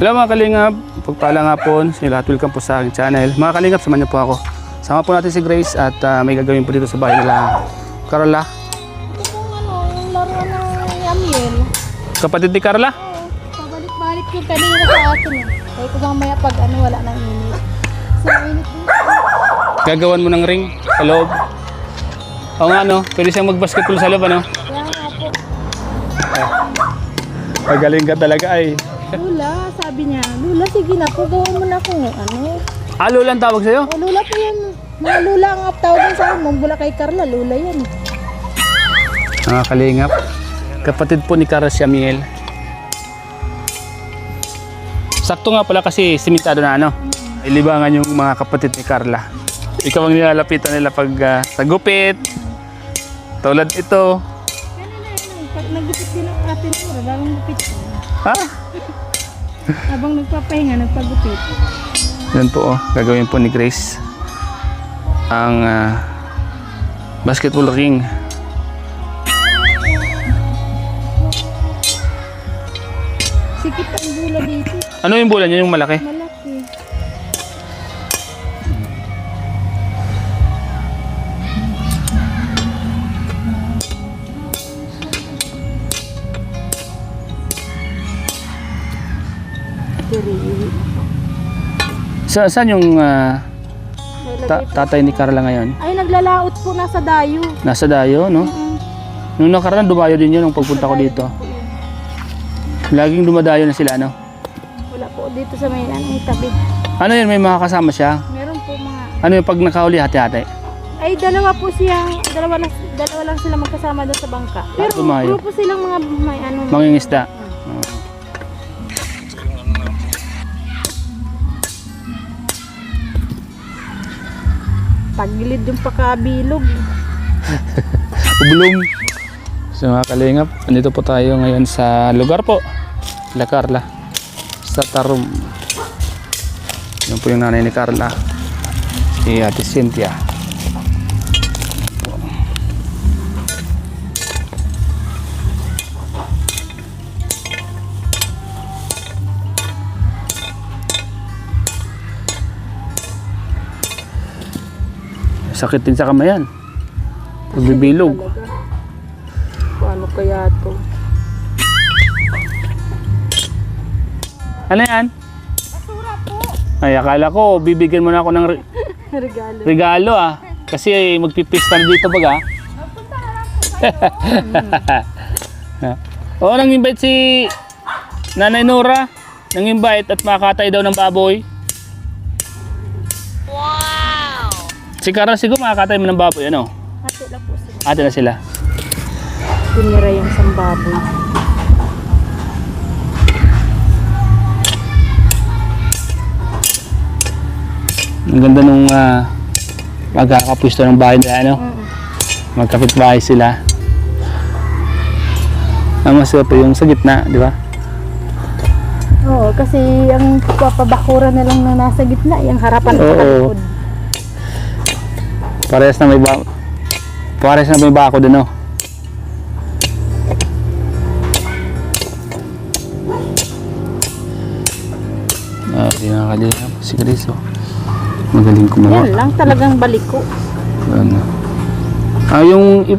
Hello mga kalingap, pagpalang hapon, sa lahat welcome po sa aking channel. Mga kalingap, samahan niyo po ako. Sama po natin si Grace at may gagawin po dito sa bahay nila Carla. Ito pong yung laruan ng Yamiel. Kapatid ni Carla? Oo, pabalik-balik yung kanina sa akin eh. Kaya ko mamaya pag wala nang init. So, init din. Gagawan mo ng ring sa loob. Oo nga no, pwede siyang mag-basketball sa loob ano? Kaya nga po. Magaling ka talaga ay. Lula, sabi niya. Lula, sige na po, gawin mo na kung Alo lang tawag sa'yo? Oh, Lula po yan. Mga Lula ang tawagan sa akin. Mula kay Carla, Lula yan. Mga kalingap, kapatid po ni Carla si Amiel. Sakto nga pala kasi simentado na ano. Ilibangan yung mga kapatid ni Carla. Ikaw ang nilalapitan nila pag sa gupit. Tulad ito. Kanina yan. Pag nagupit din ang atin mo, bagong gupit. Ha? Habang nagpapahinga, nagpagupit. Yan po gagawin po ni Grace ang basketball ring. Sikip ang bula dito. Ano yung bola niya, yung malaki? Malaki. Saan yung tatay ni Carla ngayon? Ay, naglalaot po nasa dayo. Nasa Dayo, no? Nung nakaraan, dumayo din yun nung pagpunta ko dito. Laging dumadayo na sila, no? Wala po dito sa may tabi. Ano yun, may mga kasama siya? Meron po mga... Ano yung pag nakahuli, hati-hati? Ay, dalawa lang sila magkasama doon sa bangka. Pero dumayo. grupo silang mga may Mangingisda. Tagilid yung pakabilog. Ubulong. So mga kalingap, andito po tayo ngayon sa lugar po, La Carla, sa Tarum. Yan po yung nanay ni Carla, si Ate Cynthia. Sakit din sa kamayan. Pagbibilog. Paano kaya to? Ano yan? Basura po. Ay, akala ko bibigyan mo na ako ng Regalo. regalo ah. Kasi magpipista na dito baga. Punta na lang po kayo. Oo, nang-invite si Nanay Nora. Nang-invite at makakatay daw ng baboy. Si Carla siguro makakatay mo ng baboy, ano? Hati lang po sila. Ate na sila. Tinira yung sambaboy. Ang ganda nung magkakapwisto ng bahay nila, ano? Magkapit bahay sila. Ang masaya pa yung sa gitna, di ba? Oo, kasi ang papabakura na lang na nasa gitna, yung harapan at Oo. likod. Parehas na may bako din, no? Pinakalihan si Grace, oh. Magaling kumawa. Yan lang talagang baliko. Ano.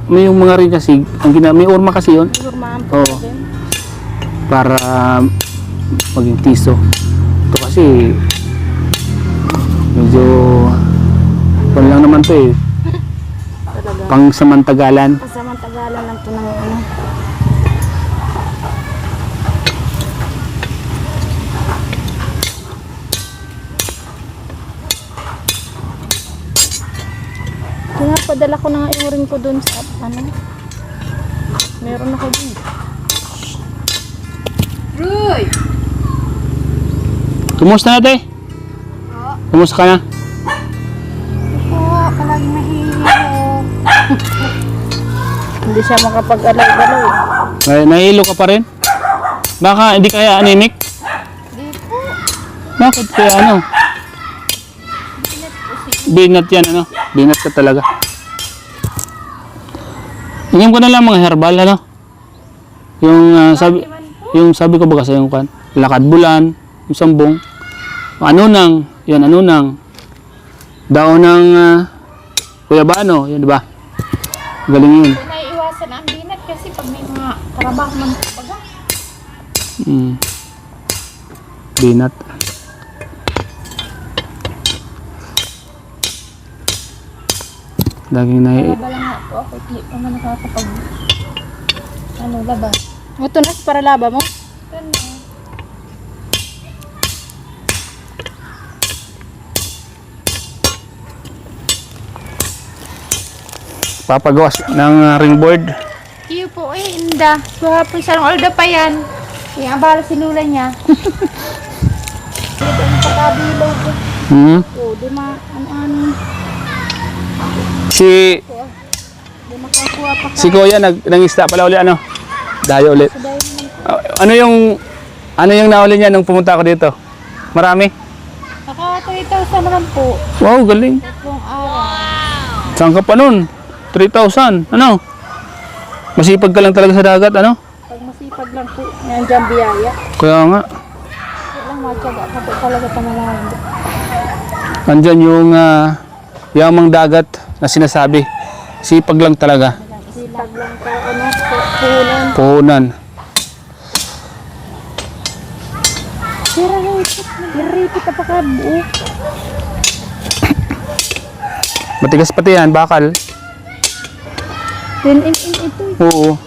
Yung mga rin kasi, may urma kasi yun. Urmaan po Oo. din. Para maging tiso. Ito kasi medyo pan lang naman to eh. Talaga. Pang samantagalan. Pasamantagalan lang to ng Padala ko na nga yung ring ko dun sa meron ako dun. Roy! Kumusta na, te? Kumusta ka na? Ako, palagi mahihilo. Hindi siya makapag-alaw-galaw. Nahihilo ka pa rin? Baka hindi kaya anemic? Hindi po. Bakit kaya ano? Binat yan, ano? Binat ka talaga. Inom ko na lang mga herbal, ano? Yung sabi ko baga sa yung lakad bulan, yung sambong. Ano nang, yan, ano nang. Daon ng kuyabano, yun, di ba? Galing yun. Naiiwasan ang binat kasi pag may mga trabaho man baga. Binat. Laging Laba lang nga po ako. Hindi pa man nakakapag laba. O, tunas para laba mo? Tunas. papagawas ng ringboard. Iyo po inda. Suhapon sa olda pa yan. Yung abala sinula niya. Dito ang pagkabilaw ko. O, di ma, ano. Si Di makakuha pa ka. si Kuya nangisda pala uli ano? Dayo ulit. Dahil Ano yung nahuli niya nung pumunta ako dito? Marami? naka 3,000 naman po. Wow, galing. Tatlong araw. Saan ka pa nun? 3,000. Ano? Masipag ka lang talaga sa dagat, ano? Pag masipag lang po, yan dyan biyaya. Kaya nga. Walang matyaga ka po talaga pamalaan. Andyan yung yamang dagat na sinasabi. Sipag lang talaga. Sipag lang ka, puhunan. Puhunan. Sira na ito. Niripit na pa ka buo. Matigas pati yan, bakal. 10 ito. Oo.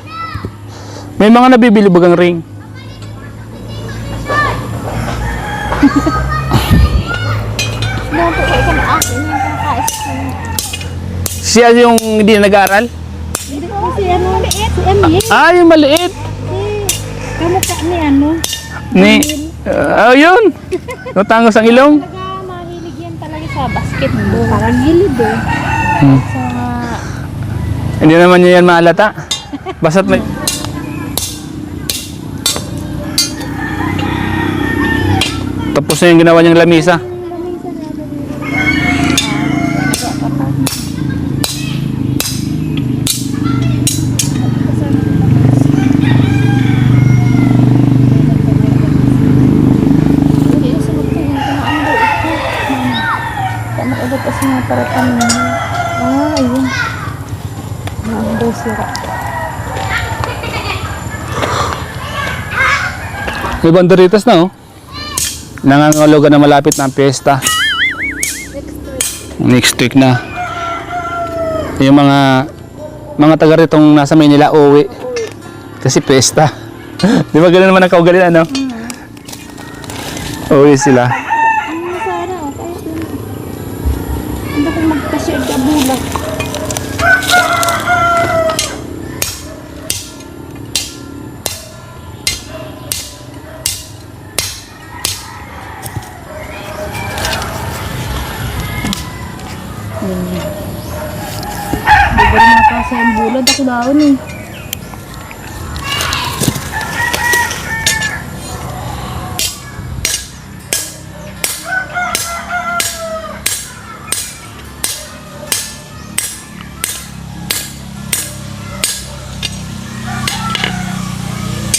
May mga nabibili bagang ring. Doon po kayo ka na akin. Yung kakais. Siya yung hindi na nag-aaral? Hindi ko si ano. Si Emil. Ah, yung maliit. Kamukha ni ano. Yun. Natangos ang ilong. Talaga mahilig yan talaga sa basketball. Parang gilid eh. Sa Hindi naman niya yan maalata. Basta't may... Tapos na yung ginawa niyang lamisa. hindi yung sunod ko yung kanaando ito. Kanaando kasi nga para kanina. Ayun. Kanaando sira. May banderitas na oh. Nangangaloga na malapit na ang piyesta. Next week na. Yung mga taga ritong nasa Maynila uwi. Kasi piyesta. Di ba gano'n naman ang kaugalian, ano? Uwi sila. Sana kahit yun. Hindi ko magkasya ka bulag. Hindi ba rin makasya ang bulag? Ako daon eh.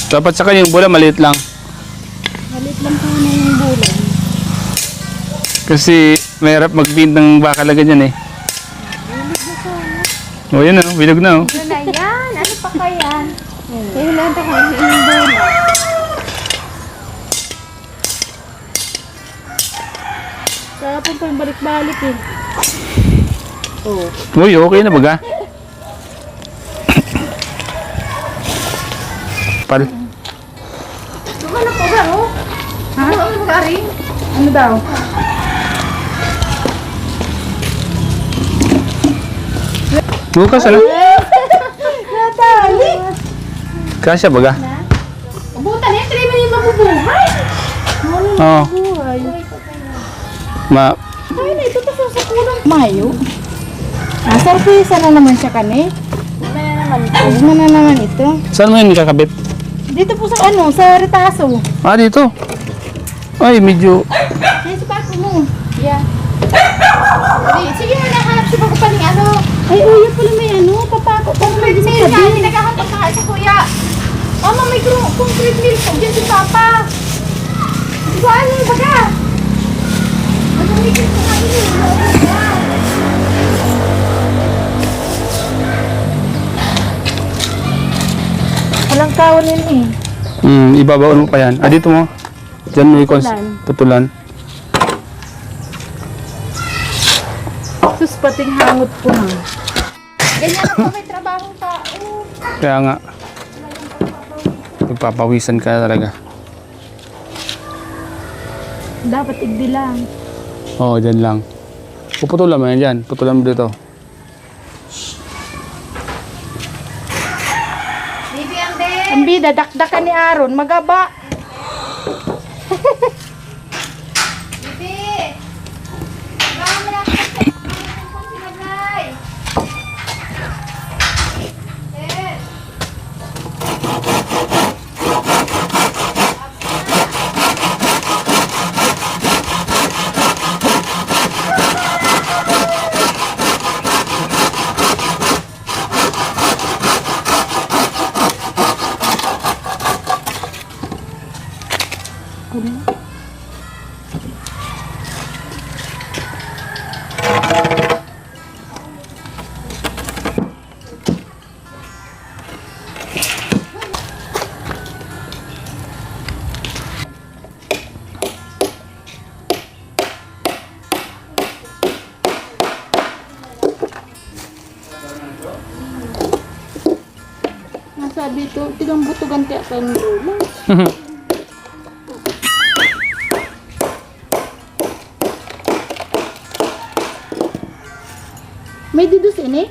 Dapat sa kanyang bola maliit lang. Halit lang sana yung bulag. Kasi mahirap mag-bind ng bakal agad yan eh. O yun oh, bilog na oh. Ano na yan? Ano pa kaya? Kaya lang ito kung yung bulag. Sarap po pang balik-balik eh. Oh. Uy, okay na baga. Pal. Ano pa ba oh? Ha? Ano mag-aring? Ano daw? Bukas ano? Natali! Kasya baga. Buta na yan, 3 million mabubuhay! Oo. Buhay. Ay na, ito pa sa kulang. Mayo? Surpresa na naman siya kani. Ano na naman ito? Saan mo yun kakabit? Dito po sa ano, sa retaso. Ah, dito. Ay, medyo... Yan sa bako mo. Yeah. Sige mo nahanap si Bago Paling ano. Ay, uya pala may ano, papako. Parang may sa tabi. Nagkakapag na sa kuya. Mama, may concrete milk po dyan si Papa. Di ba ano, Walang kawan yun eh. Ibabaon mo pa yan. Dito mo. Diyan mo Putulan. putulan. Sus, pating hangot po na. Ganyan ako may trabaho tao. Kaya nga. Magpapawisan ka talaga. Dapat igdi lang. Oo, dyan lang. Puputulan mo yan dyan. Putulan mo dito. Ambi, dadakdakan ni Aaron. Magaba. Nasabi ito, tigang butugan kaya kayong dulo. May didus ini?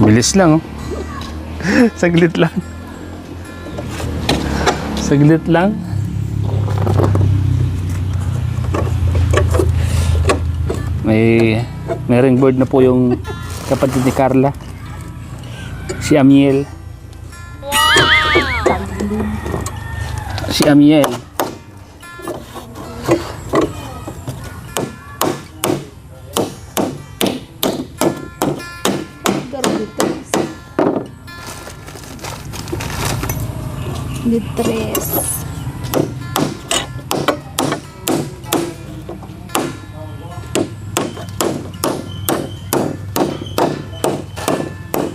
Bilis lang, oh. Saglit lang. Saglit lang. May ringboard na po yung kapatid ni Carla. Si Amiel. Si Amiel. Litres.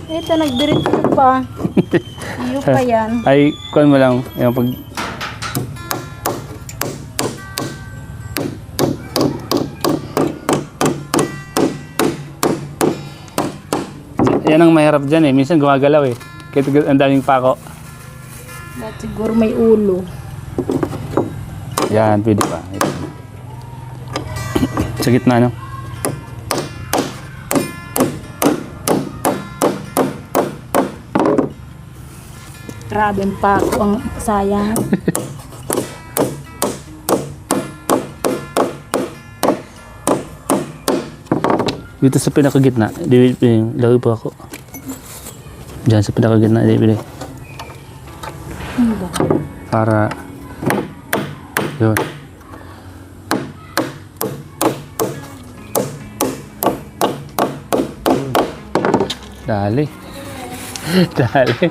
Ito, nagdiretso pa. Iyo pa yan. Ay, kuhan mo lang. Yung pag... Yan ang mahirap dyan eh. Minsan gumagalaw eh. Kaya ang daming pako. At siguro may ulo. Yan, pwede pa. Ito. Sa gitna, no? Grabe ang pako ang sayang. Dito sa pinakagitna, lagay pa ako. Diyan sa pinakagitna, di. Para yun. Dali. Dali.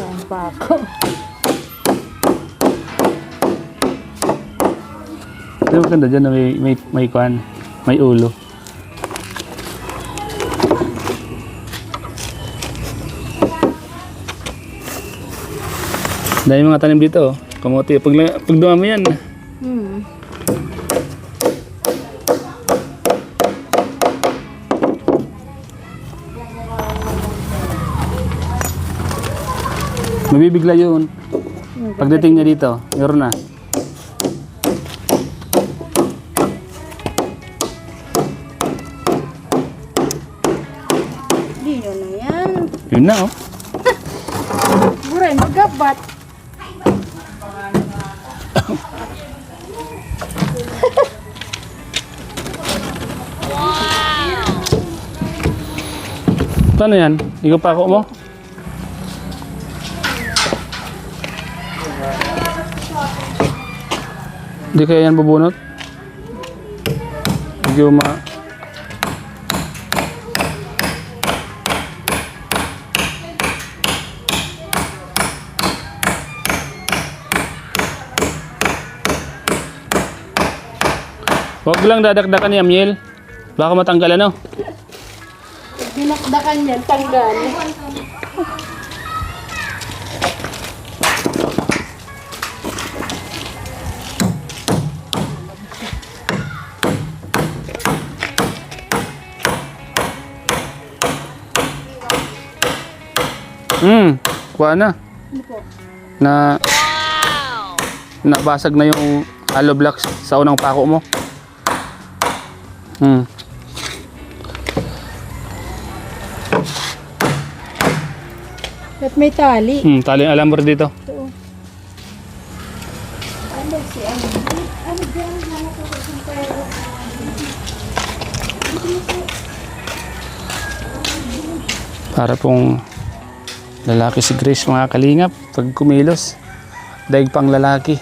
Ang pako. Ito maganda dyan na may kuhan, may ulo. Dahil mga tanim dito, kamote. Pag dumami yan. Mabibigla yun. Pagdating niya dito, meron na. Di yun na yan. Yun na, oh. Buray, magabat. Paano yan? Ikaw pa ako mo? Hindi kaya yan bubunot? Medyo Huwag lang dadakdakan ni Amiel. Baka matanggal ano? Dinakdakan yan, tanggal. Kuha na. Ano po? Nabasag na yung hollow blocks sa unang pako mo. At may tali. Tali yung alambre dito. Ito. Ano si ano? Ano dyan? Ano ko sa pero? Para pong lalaki si Grace, mga kalingap. Pag kumilos, daig pang lalaki.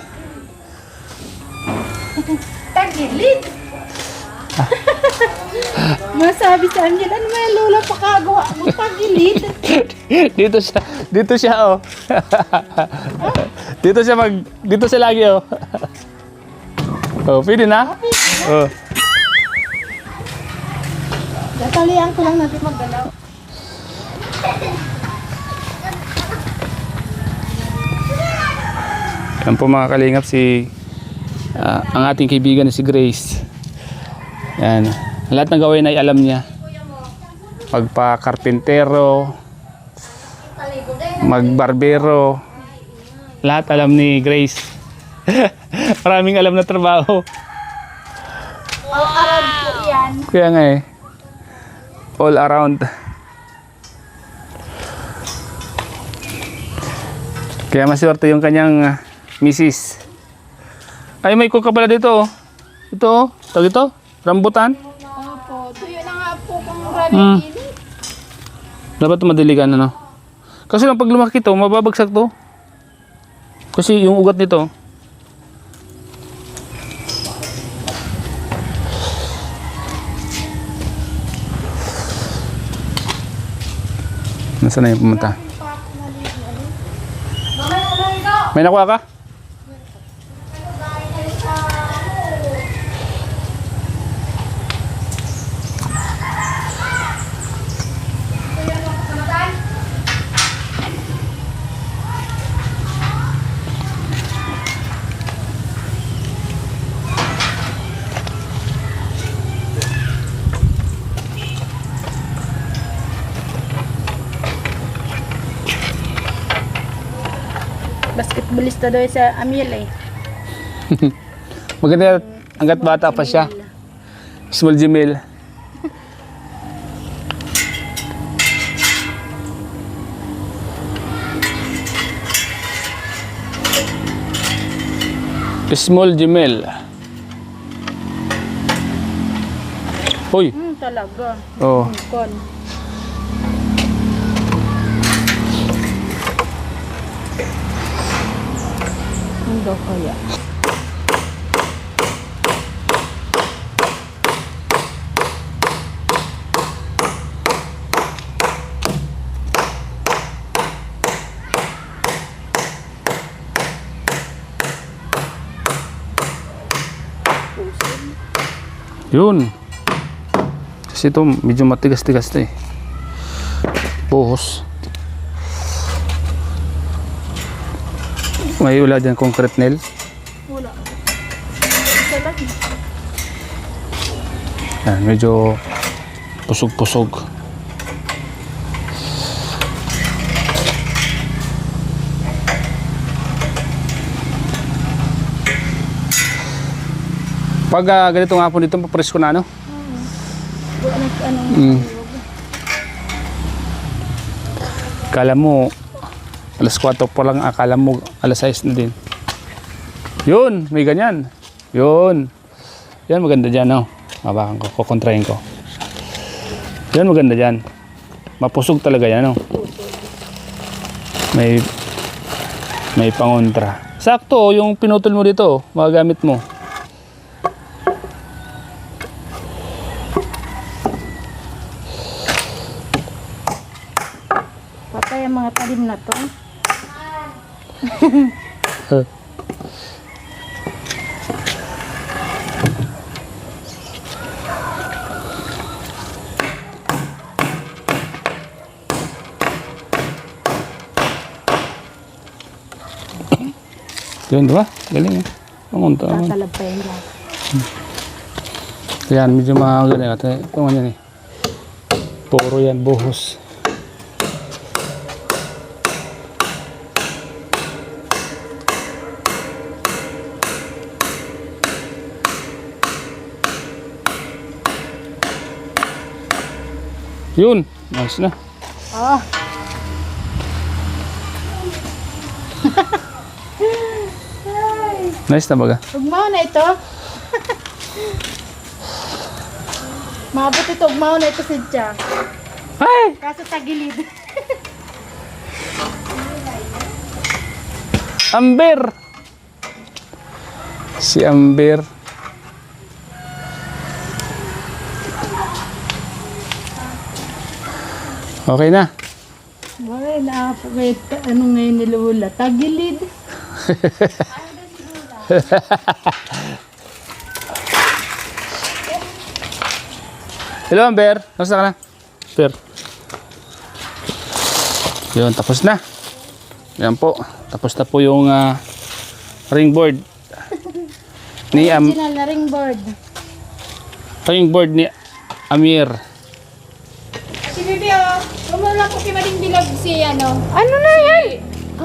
Tagilid! Masabi sa Angel, ano may lola pakagawa mo tagilid? Dito siya oh. Dito siya lagi oh. Oh, pwede na? Oh. Datalian ko lang natin maggalaw. Yan po mga kalingap ang ating kaibigan na si Grace. Yan. Lahat ng gawin ay alam niya. Magpa-karpintero, magbarbero, lahat alam ni Grace. Maraming alam na trabaho. All around po yan. Kaya nga eh. All around. Kaya maswerte yung kanyang misis. Ay, may kuka pala dito oh. Ito oh. Tawag ito? Rambutan? Opo, tuyo na nga po kung maraming init. Dapat madiligan ano. Kasi lang pag lumaki ito, mababagsak to. Kasi yung ugat nito. Nasaan na yung pumunta? May nakuha ka? Basketballista daw sa Amiel eh. Maganda hanggat bata pa siya. Small Gmail. Small Gmail. Hoy. Talaga. Oh. Kon. Ano kaya? Yun. Kasi ito medyo matigas-tigas na eh. Buhos. May wala dyan concrete nail. Wala. Salat. Yan, medyo pusog-pusog. Pag ganito nga po dito, papresko na ano? Wala ano. Kala mo, alas 4 pa lang, akala mo alas 6 na din. Yun, may ganyan. Yun. Yan, maganda dyan, no? Mabakan ko, kukontrahin ko. Yan, maganda dyan. Mapusog talaga yan, no? May pangontra. Sakto, yung pinutol mo dito, magagamit mo. na to. Yun, diba? Galing eh. Pamunta naman. Tatalabay lang. Yan, medyo magaling natin. Ito nga yan eh. Puro yan, buhos. Yun, nice na. Oh. Nice na baga. Ugmaw na ito. Maabot ito, ugmaw na ito si Jack. Ay! Kaso tagilid. Amber! Si Amber. Okay na. Ay, wait, ano ngayon ni Lola? Tagilid. Hello, Amber. Nasa ka na? Amber. Yun, tapos na. Yan po. Tapos na po yung ring board. Ni Original na ring board. ring board ni Amir. Si Bibi, oh. Lumula po kimaling bilog si ano. Ano na yan?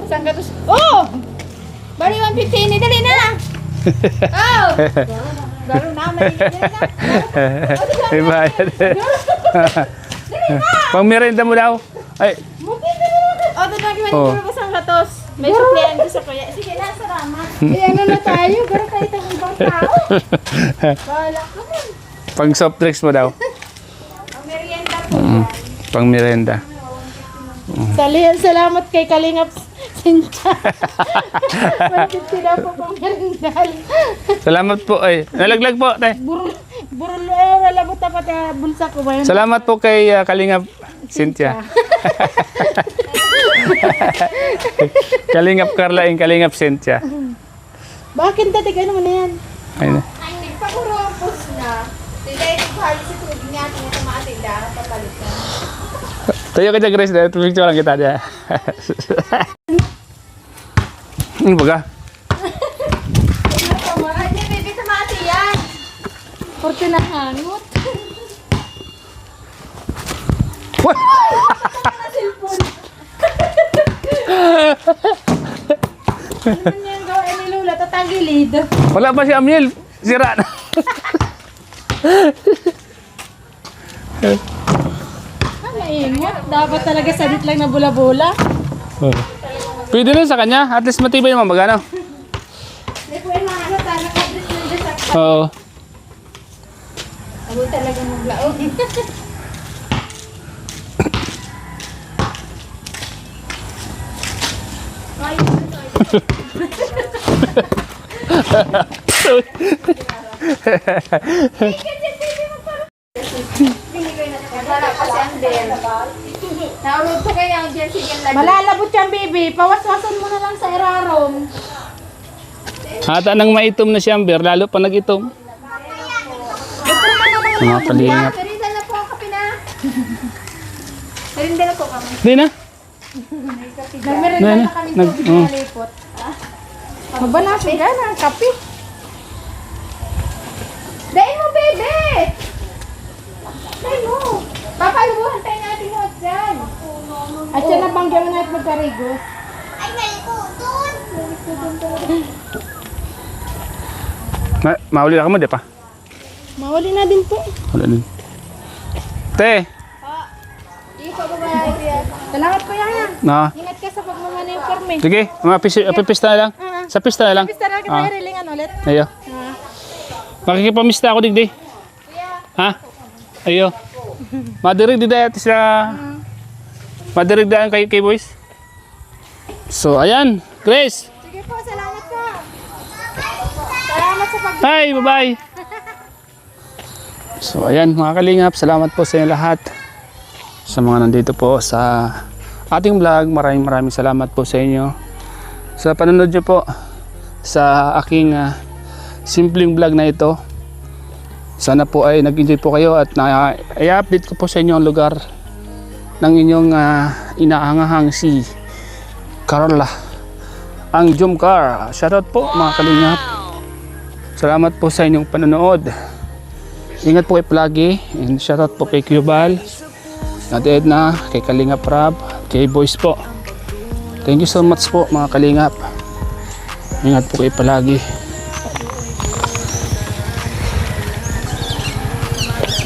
Saan ka to? Oh! Bali 150 ni, dali na! Oh! Garo na, dali na. May bayad. Pang merenda mo daw. Ay, Oh, tatang kimaling Oh. bilog sa katos. May suplihan ko sa kuya. Sige na, salamat. Eh, ano na tayo? Garo kayo itong ibang tao. Wala ka man. pang soft drinks mo daw. Ang merienda po. Pang merenda. Salamat kay Kalingap Sincha. 150 na po pang merendal. Salamat po. Ay, nalaglag po. Tay. Burol, wala mo tapat bulsa ko ba yun? Salamat po kay Kalingap Cynthia. Kalingap Carla and Kalingap Cynthia. Bakit tatig ano mo na yan? Ayun. Ay, nagpagurapos na. Dahil nagpahali sa tubig niya, kung tumating na, papalit na. Tayo ka dyan, Grace. Picture lang kita dyan. Ano ba ka? Ay, di, Bibi, tumati yan. Porte na hangot. What? Ano yan gawin ni Lola? Tatagilid. Wala pa si Amiel. Sira na. Maingat. Dapat talaga sadit lang na bula-bula. Pwede rin sa kanya. At least matibay naman magano. Hindi po yung mga ano, nakabris na dyan sa Oo. Ako talaga maglaog. Wala pa si Ander. Naulog ko kaya ang jersey yung lagi. Malalabot yan, baby. Pawaswasan mo na lang sa irarong. Hata nang maitom na si Amber. Lalo pa nag-itom. Mga kalingap. Merinda na po ang kape na. Merinda na po kami. Hindi na. Nagmerenda Nana, na kami nag- tubig na lipot. Mabanasin ka na, kape. Dain mo, bebe! Dain mo! Papalubuhan tayo natin mo dyan. At siya nabangga mo na at magkarigos. Ay, nalikudon! Mahuli ka mo, di pa? Mawali na din po. Wala din. Te! Hindi pa babayad. Salamat po yan. Na. Ingat ka sa pagmamaniforme. Sige, mga pista na lang. Sa pista na lang. Pista na kita rilingan ulit. Ayo. Makikipamista ako digdi. Ha? Ayo. Madirig di dahil sila. Madirig dahil kay boys. So, ayan. Grace. Sige po, salamat po. Salamat sa pag... Hi, bye-bye. So, ayan mga kalingap. Salamat po sa inyo lahat. Sa mga nandito po sa ating vlog. Maraming salamat po sa inyo sa panonood nyo po sa aking simpleng vlog na ito. Sana po ay nag-enjoy po kayo at i-update ko po sa inyo ang lugar ng inyong inaangahang si Carla, ang Jomcar. Shoutout po mga kalingap. Salamat po sa inyong panonood. Ingat po kayo palagi. And shoutout po kay Cubal, Ate Edna, kay Kalingap Rab, kay Boys po. Thank you so much po mga kalingap. Ingat po kayo palagi.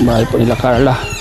Bahay po nila Carla.